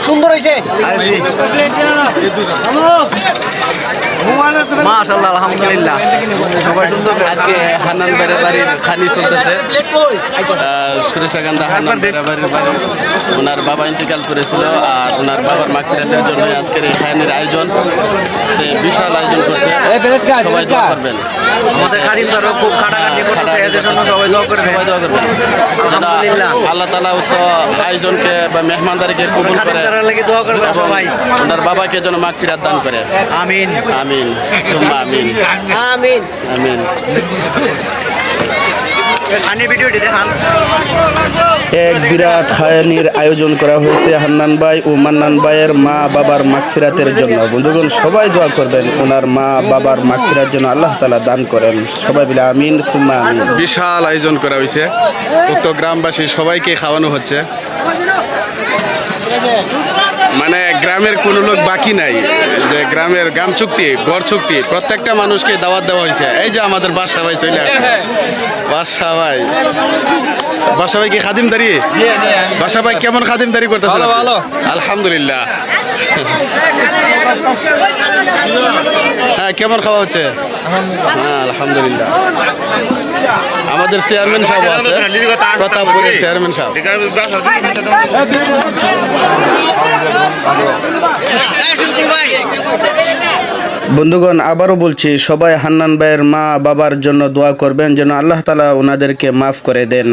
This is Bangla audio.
সুন্দর হয়েছে মাশাআল্লাহ আলহামদুলিল্লাহ সবাই সুন্দর। আজকে হান্নান ভাইয়ের বাড়ির খানি চলতেছে। সুরেশাকান্দা হান্নান ভাইয়ের বাড়ির বাড়ি, ওনার বাবা ইন্তেকাল করেছিল আর ওনার বাবার মাগফিরাতের জন্য আজকের এই খানের আয়োজন, বিশাল আয়োজন করছে। সবাই দোয়া করবেন। আমাদের খাদিম ধরো খুব খাটাখাটি করতেছে, এদের জন্য সবাই দোয়া করবে। সবাই দোয়া করবেন আলহামদুলিল্লাহ। আল্লাহ তাআলা উক্ত আয়োজনকে বা মেহমানদারিকে কবুল করে খাদিম লাগি দোয়া করবে এবং সবাই। ওনার বাবাকে যেন মাগফিরাত দান করে। আমিন আমিন সুম্মা আমিন আমিন আমিন। আনি ভিডিওটি দেখান। এক বিরাট খায়ানির আয়োজন করা হয়েছে হান্নান ভাই ও মান্নান ভাইয়ের মা বাবার মাগফিরাতের জন্য। বন্ধুগণ সবাই দোয়া করবেন ওনার মা বাবার মাগফিরাতের জন্য আল্লাহ তাআলা দান করেন। সবাই বলে আমিন সুম্মা আমিন। বিশাল আয়োজন করা হয়েছে, উক্ত গ্রামবাসী সবাইকে খাওয়ানো হচ্ছে। মানে গ্রামের কোনো লোক বাকি নাই, যে গ্রামের গ্রাম চুক্তি গড় চুক্তি প্রত্যেকটা মানুষকে দাওয়াত দেওয়া হয়েছে। এই যে আমাদের বাদশা ভাই চলে আসছে। বাদশা ভাই, বাদশা ভাই কি খাদিমদারি? বাদশা ভাই কেমন খাদিমদারি করতেছেন? ভালো আলহামদুলিল্লাহ। হ্যাঁ কেমন খাওয়া হচ্ছে? হ্যাঁ আলহামদুলিল্লাহ। আমাদের চেয়ারম্যান সাহেব আছে, প্রতাপপুরের চেয়ারম্যান সাহেব। বন্ধুগণ আবারও বলছি সবাই হান্নান ভাইয়ের মা বাবার জন্য দোয়া করবেন যেন আল্লাহ তাআলা ওনাদেরকে মাফ করে দেন।